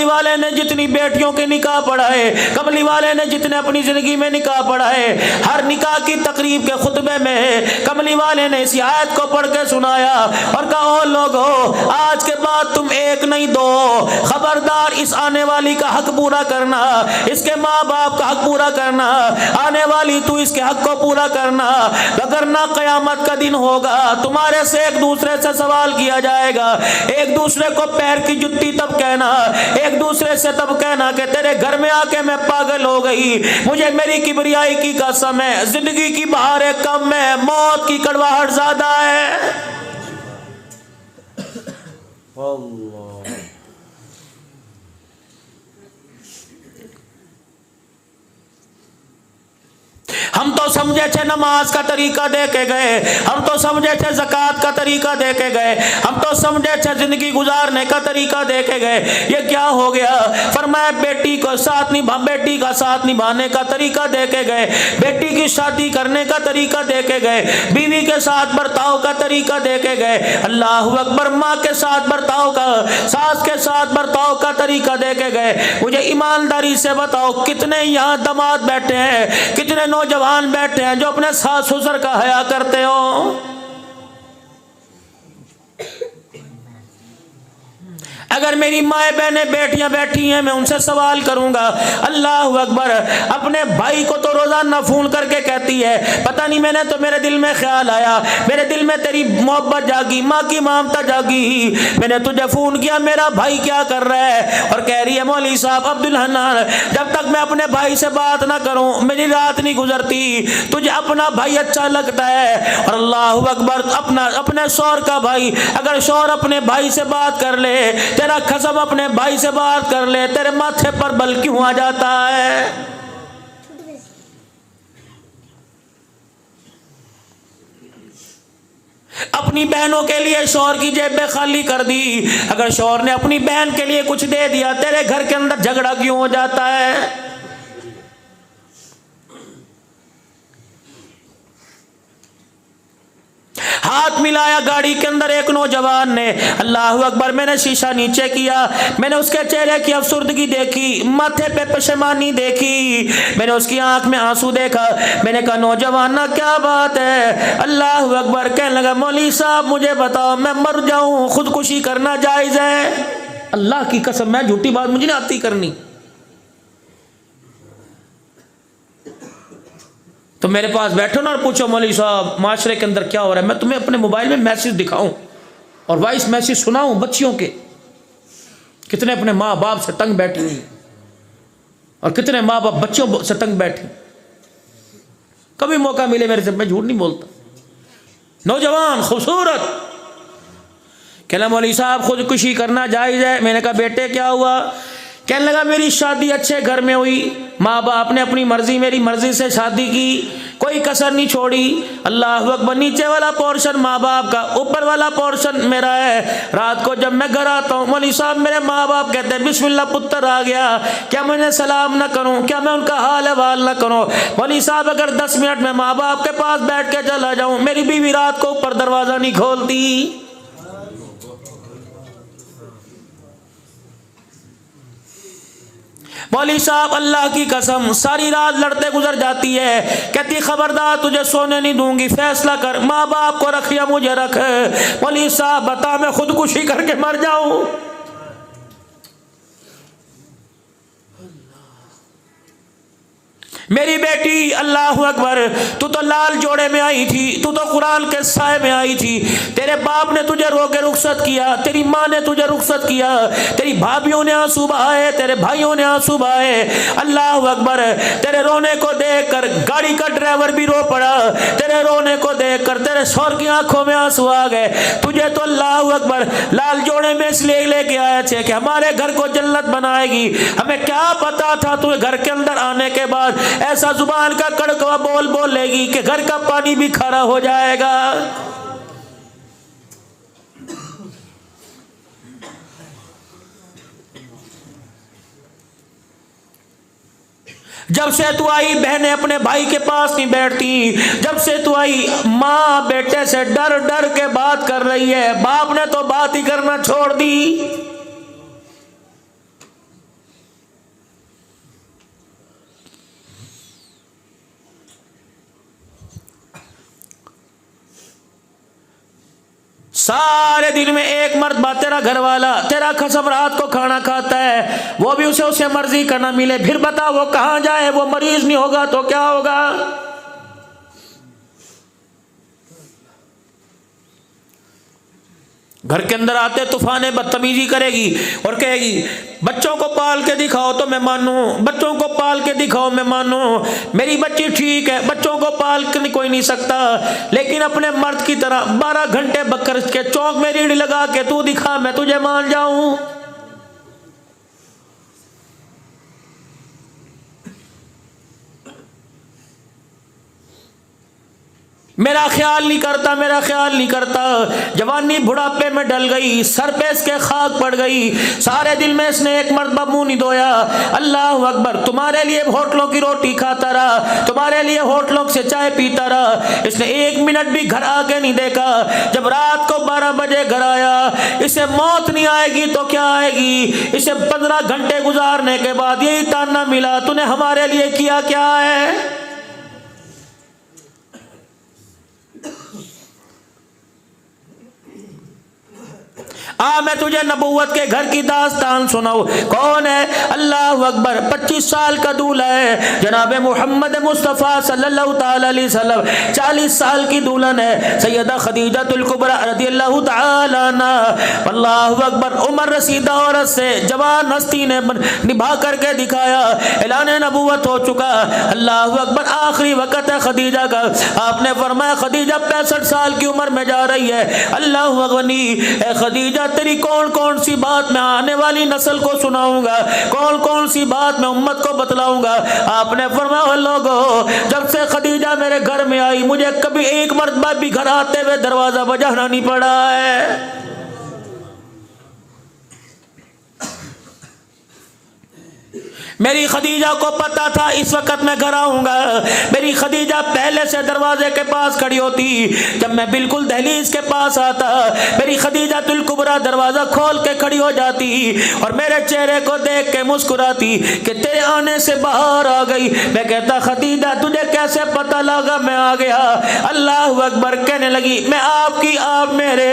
कमली वाले ने जितनी बेटियों के निकाह पढ़ाए, कमली वाले ने जितने अपनी जिंदगी में निकाह पढ़ाए, हर निकाह की तकरीब के खुतबे में कमली वाले ने इस आयत को पढ़ के सुनाया और कहा, ओ लोगो, आज के बाद तुम एक नहीं दो, खबरदार इस आने वाली का हक पूरा करना, इसके माँ बाप का हक पूरा करना, आने वाली तू इसके हक को पूरा करना, वगरना कयामत का दिन होगा, तुम्हारे से एक दूसरे से सवाल किया जाएगा, एक दूसरे को पैर की जुत्ती तब कहना, एक दूसरे से तब कहना कि तेरे घर में आके मैं पागल हो गई, मुझे मेरी किबरियाई की कसम है, जिंदगी की बहारें कम है, मौत की कड़वाहट ज्यादा है। हम तो समझे थे नमाज का तरीका दे के गए, हम तो समझे थे ज़कात का तरीका दे के गए, हम तो समझे थे जिंदगी गुजारने का तरीका दे के गए, ये क्या हो गया? फरमाया बेटी का साथ निभाने का तरीका दे के गए, बेटी की शादी करने का तरीका दे के गए, बीवी के साथ बर्ताव का तरीका दे के गए, अल्लाहु अकबर, माँ के साथ बर्ताव का, सास के साथ बर्ताव का तरीका दे के गए। मुझे ईमानदारी से बताओ, कितने यहाँ दामाद बैठे हैं, कितने नौजवान बैठे हैं जो अपने सास ससुर का हया करते हो? अगर मेरी माए बहनें बेटियां बैठी हैं, मैं उनसे सवाल करूंगा, अल्लाह अकबर, अपने भाई को तो रोजाना फोन करके कहती है, पता नहीं मैंने तो मेरे दिल में ख्याल आया, मेरे दिल में तेरी मोहब्बत जागी, माँ की ममता जागी, मैंने तुझे फोन किया, मेरा भाई क्या कर रहा है? और कह रही है, मौलवी साहब अब्दुल हन्नान, जब तक मैं अपने भाई से बात ना करूं मेरी रात नहीं गुजरती, तुझे अपना भाई अच्छा लगता है। और अल्लाह अकबर, अपने शौहर का भाई, अगर शौहर अपने भाई से बात कर ले, तेरा कसम अपने भाई से बात कर ले, तेरे माथे पर बल क्यों आ जाता है? अपनी बहनों के लिए शौहर की जेबें खाली कर दी, अगर शौहर ने अपनी बहन के लिए कुछ दे दिया, तेरे घर के अंदर झगड़ा क्यों हो जाता है? हाथ मिलाया गाड़ी के अंदर एक नौजवान ने, अल्लाह अकबर, मैंने शीशा नीचे किया, मैंने उसके चेहरे की अफसुर्दगी देखी, माथे पे पशेमानी देखी, मैंने उसकी आंख में आंसू देखा, मैंने कहा, नौजवान ना क्या बात है? अल्लाह अकबर, कहने लगा, मौलवी साहब मुझे बताओ, मैं मर जाऊं, खुदकुशी करना जायज है? अल्लाह की कसम, मैं झूठी बात मुझे नहीं आती करनी। तो मेरे पास बैठो ना और पूछो, मौलवी साहब माशरे के अंदर क्या हो रहा है? मैं तुम्हें अपने मोबाइल में मैसेज दिखाऊं और वॉइस मैसेज सुनाऊं बच्चियों के, कितने अपने माँ बाप से तंग बैठी हुई और कितने माँ बाप बच्चों से तंग बैठे। कभी मौका मिले मेरे से, मैं झूठ नहीं बोलता। नौजवान खूबसूरत, कहना, मौलवी साहब खुदकुशी करना जायज़ है? मैंने कहा, बेटे क्या हुआ? कहने लगा, मेरी शादी अच्छे घर में हुई, माँ बाप ने अपनी मर्जी, मेरी मर्जी से शादी की, कोई कसर नहीं छोड़ी। अल्लाह अकबर, नीचे वाला पोर्शन माँ बाप का, ऊपर वाला पोर्शन मेरा है। रात को जब मैं घर आता हूँ, मौलवी साहब मेरे माँ बाप कहते हैं, बिस्मिल्लाह पुत्र आ गया, क्या मैं उन्हें सलाम ना करूँ? क्या मैं उनका हाल हवाल ना करूँ? मौलवी साहब अगर 10 मिनट में माँ बाप के पास बैठ के चला जाऊँ, मेरी बीवी रात को ऊपर दरवाज़ा नहीं खोलती। मौलवी साहब अल्लाह की कसम, सारी रात लड़ते गुजर जाती है, कहती, खबरदार तुझे सोने नहीं दूंगी, फैसला कर, माँ बाप को रख या मुझे रख। मौलवी साहब बता, मैं खुदकुशी करके मर जाऊं? मेरी बेटी, अल्लाह अकबर, तू तो लाल जोड़े में आई थी, तू तो कुरान के साए में आई थी, तेरे बाप ने तुझे रोके रुखसत किया, तेरी माँ ने तुझे रुखसत किया, तेरी भाभियों ने आंसू बहाए, तेरे भाइयों ने आंसू बहाए। अल्लाह अकबर, तेरे रोने को देखकर गाड़ी का ड्राइवर भी रो पड़ा, तेरे रोने को देखकर तेरे शौहर की आंखों में आंसू आ गए। तुझे तो अल्लाह अकबर लाल जोड़े में इसलिए लेके आए थे कि हमारे घर को जन्नत बनाएगी। हमें क्या पता था तुझे घर के अंदर आने के बाद ऐसा जुबान का कड़कवा बोल बोलेगी कि घर का पानी भी खारा हो जाएगा। जब से तू आई, बहनें अपने भाई के पास नहीं बैठती, जब से तू आई, माँ बेटे से डर डर के बात कर रही है, बाप ने तो बात ही करना छोड़ दी। सारे दिन में एक मर्तबा तेरा घर वाला तेरा कसम रात को खाना खाता है, वो भी उसे मर्जी का ना मिले, फिर बता वो कहाँ जाए? वो मरीज नहीं होगा तो क्या होगा? घर के अंदर आते तूफाने बदतमीजी करेगी और कहेगी बच्चों को पाल के दिखाओ तो मैं मानूं, बच्चों को पाल के दिखाओ मैं मानूं, मेरी बच्ची ठीक है, बच्चों को पाल के कोई नहीं सकता, लेकिन अपने मर्द की तरह 12 घंटे बकर के चौक में रीढ़ लगा के तू दिखा, मैं तुझे मान जाऊं। मेरा ख्याल नहीं करता, मेरा ख्याल नहीं करता। जवानी बुढ़ापे में डल गई, सर पे इसके खाक पड़ गई, सारे दिल में इसने एक मर्तबा मुंह नहीं धोया। अल्लाह अकबर, तुम्हारे लिए होटलों की रोटी खाता रहा, तुम्हारे लिए होटलों से चाय पीता रहा, इसने 1 मिनट भी घर आके नहीं देखा। जब रात को 12 बजे घर आया, इसे मौत नहीं आएगी तो क्या आएगी? इसे 15 घंटे गुजारने के बाद यही ताना मिला, तूने हमारे लिए किया क्या है? मैं तुझे नबूवत के घर की दास्तान सुनाऊं। कौन है? अल्लाह अकबर। 25 साल का दूल्हा है जनाब मोहम्मद मुस्तफ़ा सल्लल्लाहु ताला अलैहि वसल्लम। 40 साल की दुल्हन है सैयदा खदीजतुल कुबरा रज़ियल्लाहु ताला अन्हा। अल्लाह अकबर। उम्र रसीदा औरत से जवान हस्ती ने निभा करके दिखाया, ऐलान नबूवत हो चुका। अल्लाह अकबर। आखिरी वक्त है खदीजा का। आपने फरमाया खदीजा 65 साल की उम्र में जा रही है। अल्लाह अकबर। खदीजा तेरी कौन कौन सी बात मैं आने वाली नस्ल को सुनाऊंगा, कौन कौन सी बात मैं उम्मत को बतलाऊंगा। आपने फरमाया लोगों, जब से खदीजा मेरे घर में आई, मुझे कभी एक मर्तबा भी घर आते हुए दरवाजा बजाना नहीं पड़ा है। मेरी खदीजा को पता था इस वक्त मैं घर आऊंगा। मेरी खदीजा पहले से दरवाजे के पास खड़ी होती। जब मैं बिल्कुल दहलीज के पास आता, मेरी खदीजा तुल कुबरा दरवाजा खोल के खड़ी हो जाती और मेरे चेहरे को देख के मुस्कुराती कि तेरे आने से बाहर आ गई। मैं कहता खदीजा तुझे कैसे पता लगा मैं आ गया? अल्लाह अकबर। कहने लगी मैं आपकी, आप मेरे,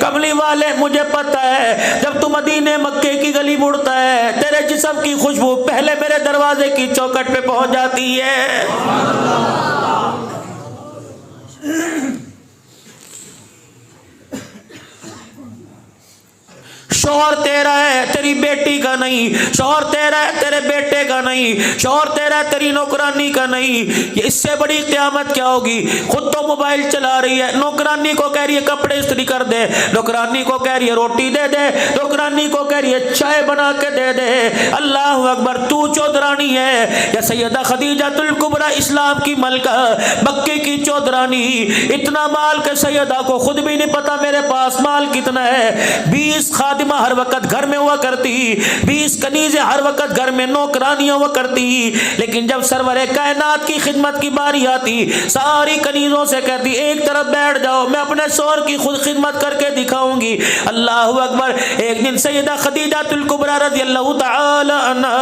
कमली वाले मुझे पता है जब तू मदीने मक्के की गली मुड़ता है, तेरे जिस्म की खुशबू पहले मेरे दरवाजे की चौखट पे पहुंच जाती है। शौहर तेरा है तेरी बेटी का नहीं, शौहर तेरा है तेरे बेटे का नहीं, शौहर तेरा है तेरी नौकरानी का नहीं। ये इससे बड़ी क़यामत क्या होगी? खुद तो मोबाइल चला रही है, नौकरानी को कह रही है कपड़े इस्त्री कर दे, नौकरानी को कह रही है रोटी दे दे, नौकरानी को कह रही है चाय बना के दे दे। अल्लाह अकबर। तू चौधरानी है या सैयदा खदीजतुल कुबरा इस्लाम की मलका, मक्के की चौधरानी। इतना माल के सैयदा को खुद भी नहीं पता मेरे पास माल कितना है। 20 खादिमा हर वक्त घर में हुआ करती, 20 कनीज़ें हर वक्त घर में नौकरानियां हुआ करती, लेकिन जब सरवरे कायनात की खिदमत की बारी आती, सारी कनीज़ों से कहती एक तरफ बैठ जाओ, मैं अपने शौहर की खुद खिदमत करके दिखाऊंगी। अल्लाह अकबर। एक दिन सैयदा खदीजतुल कुबरा रज़ियल्लाहु ताला अन्हा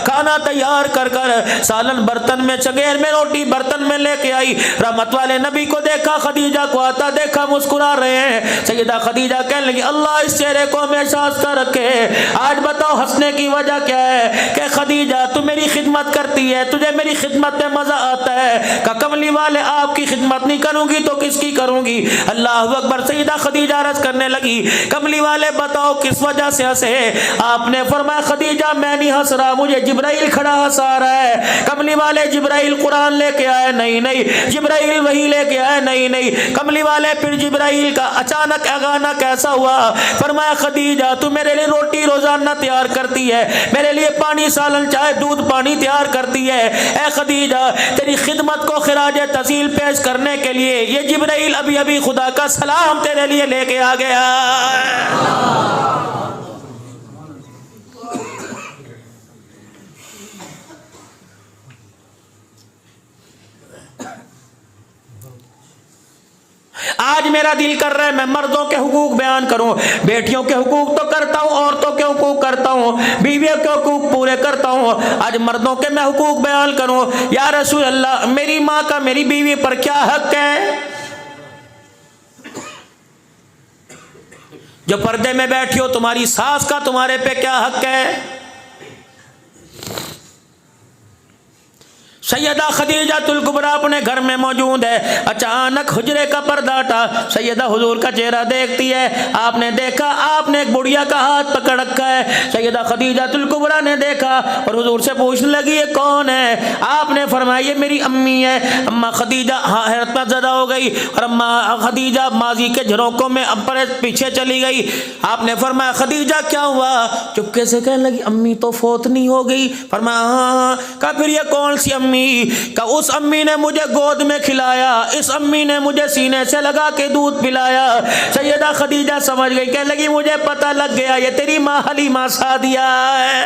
खाना तैयार कर कर सालन बर्तन में, चगेर में रोटी बर्तन में लेके आई। रहमत वाले नबी को देखा, खदीजा को आता देखा, मुस्कुरा रहे हैं। सैयदा खदीजा कहने लगी अल्लाह इस चेहरे को हमेशा हंसता रखे। आज बताओ हंसने की वजह क्या है? कि खदीजा तू मेरी खिदमत करती है, तुझे मेरी खिदमत में मजा आता है। का कमली वाले आपकी खिदमत नहीं करूंगी तो किसकी करूंगी? अल्लाह अकबर। सैयदा खदीजा अर्ज करने लगी कमली वाले बताओ किस वजह से हंसे? आपने फरमाया खदीजा मैं नहीं हंस रहा, मुझे जिब्राइल खड़ा हंसा रहा है। कमली वाले जिब्राइल कुरान लेके आए? नहीं नहीं। जिब्राइल वही लेके आए? नहीं नहीं। कमली वाले फिर जिब्राइल का अचानक आगाना कैसा हुआ? फरमाया खदीजा तू मेरे लिए रोटी रोजाना तैयार करती है, मेरे लिए पानी सालन चाय दूध पानी तैयार करती है। ए खदीजा तेरी खिदमत को खिराज तहसील पेश करने के लिए ये जिब्राइल अभी अभी खुदा का सलाम तेरे लिए लेके आ गया। आज मेरा दिल कर रहा है मैं मर्दों के हुकूक बयान करूं। बेटियों के हुकूक तो करता हूं, औरतों के हुकूक करता हूं, बीवियों के हुकूक पूरे करता हूं। आज मर्दों के मैं हुकूक बयान करूं। या रसूल अल्लाह मेरी माँ का मेरी बीवी पर क्या हक है? जो पर्दे में बैठी हो, तुम्हारी सास का तुम्हारे पे क्या हक है? सैयदा खदीजातुल कुबरा अपने घर में मौजूद है। अचानक हुजरे का पर्दा हटा, सैयदा हुजूर का चेहरा देखती है। आपने देखा आपने एक बुढ़िया का हाथ पकड़ रखा है। सैयदा खदीजातुल कुबरा ने देखा और हुजूर से पूछने लगी ये कौन है? आपने फरमाया ये मेरी अम्मी है। अम्मा खदीजा हैरत में ज़दा हो गई और अम्मा खदीजा माजी के झरोकों में अपने पीछे चली गई। आपने फरमाया खदीजा क्या हुआ? चुपके से कहने लगी अम्मी तो फोत नहीं हो गई। फरमाया हाँ। कहा फिर ये कौन सी अम्मी? का उस अम्मी ने मुझे गोद में खिलाया, इस अम्मी ने मुझे सीने से लगा के दूध पिलाया। सैयदा खदीजा समझ गई, कहने लगी मुझे पता लग गया ये तेरी माँ हलीमा सादिया है।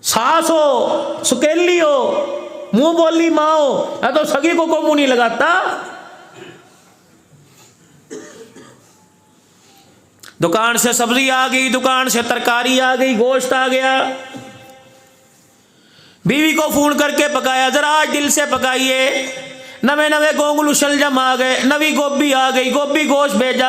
सास हो, सुकेली हो, मुंह बोली माँ हो, तो सगी को मुंह नहीं लगाता। दुकान से सब्जी आ गई, दुकान से तरकारी आ गई, गोश्त आ गया। बीवी को फोन करके पकाया, जरा आज दिल से पकाइए। नवे नवे गोंगलू शलजम आ गए, नवी गोभी आ गई, गोभी गोश्त भेजा।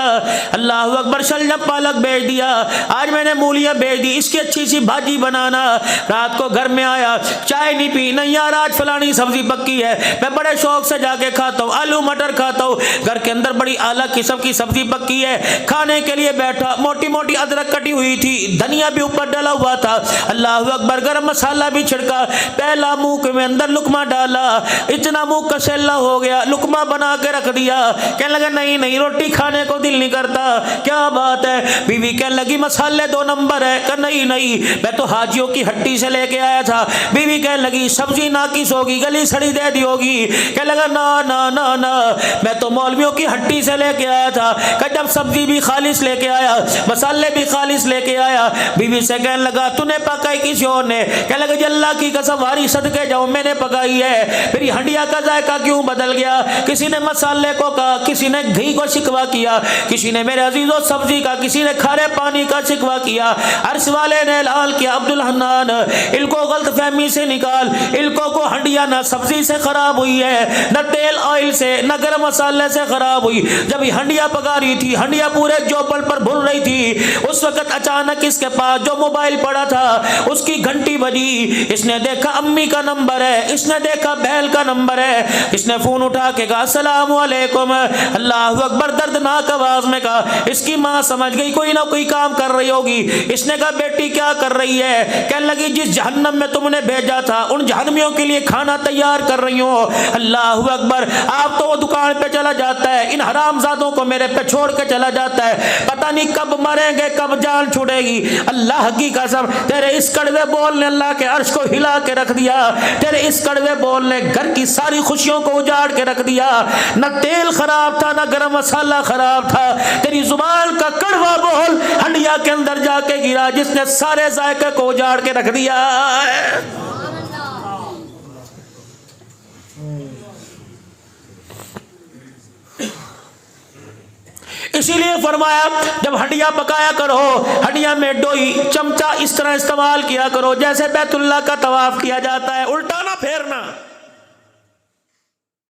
अल्लाह अकबर, शलजम पालक भेज दिया। आज मैंने मूलियाँ भेज दी, इसकी अच्छी सी भाजी बनाना। रात को घर में आया, चाय नहीं पी, नहीं यार आज फलानी सब्जी पक्की है, मैं बड़े शौक से जाके खाता हूँ, आलू मटर खाता हूँ। घर के अंदर बड़ी आला किस्म की सब्जी पक्की है। खाने के लिए बैठा, मोटी मोटी अदरक कटी हुई थी, धनिया भी ऊपर डाला हुआ था। अल्लाह अकबर, गरम मसाला भी छिड़का। पहला मुंह के में अंदर लुकमा डाला, इतना मुंह कसेला हो गया, लुकमा बना के रख दिया। कहने लगा नहीं नहीं रोटी खाने को दिल नहीं करता। क्या बात है? बीवी कहने लगी मसाले 2 नंबर है। कहा नहीं नहीं मैं तो हाजियों की हट्टी से लेके आया था। बीवी कहने लगी सब्जी नाकिस होगी, गली सड़ी दे दी होगी। कहने लगा ना ना ना ना मैं तो मौलवियों की हट्टी से लेके आया था। कहा जब सब्जी भी खालिस लेके आया, मसाले भी खालिस लेके आया। बीवी से कहने लगा तूने पकाई किसी और ने? कहने लगा अल्लाह की कसम वारी सदके जाऊं मैंने पकाई है। फिर हंडिया का जायका क्यों बदल गया? किसी ने मसाले को कहा, किसी ने घी को शिकवा किया, किसी ने मेरे अजीजों सब्जी का, किसी ने खारे पानी का शिकवा किया। अर्श वाले ने ऐलान किया अब्दुल हन्नान इनको गलत फहमी से निकाल, इनको को हंडिया ना सब्जी से खराब हुई है, न तेल ऑयल से, न गर्म मसाले से खराब हुई। जब हंडिया पका रही थी, हंडिया पूरे जोपल पर भून रही थी, उस वक्त अचानक इसके पास जो मोबाइल पड़ा था उसकी घंटी बजी। इसने देखा अम्मी का नंबर है, इसने देखा बहल का नंबर है। इसने फोन उठा के कहा अस्सलाम वालेकुम। अल्लाह अकबर, दर्दनाक आवाज में कहा। इसकी माँ समझ गई कोई ना कोई काम कर रही होगी। इसने कहा बेटी क्या कर रही है? कहने लगी जिस जहन्नम में तुमने भेजा था उन जहन्नमियों के लिए खाना तैयार कर रही हो। अल्लाह अकबर, आप तो वो दुकान पे चला जाता है, इन हरामजादों को मेरे पे छोड़ के चला जाता है, पता नहीं कब मरेंगे कब जान छुड़ेगी। अल्लाह की कसम तेरे इस कड़वे बोल ने अल्लाह के अर्श को हिला के रख दिया। तेरे इस कड़वे बोल ने घर की सारी खुशियों को उजाड़ के रख दिया। न तेल खराब था, न गरम मसाला खराब था, तेरी जुबान का कड़वा बोल हंडिया के अंदर जाके गिरा जिसने सारे जायके को उजाड़ के रख दिया। इसीलिए फरमाया जब हंडिया पकाया करो, हंडिया में डोई चमचा इस तरह इस्तेमाल किया करो जैसे बैतुल्लाह का तवाफ किया जाता है, उल्टा ना फेरना।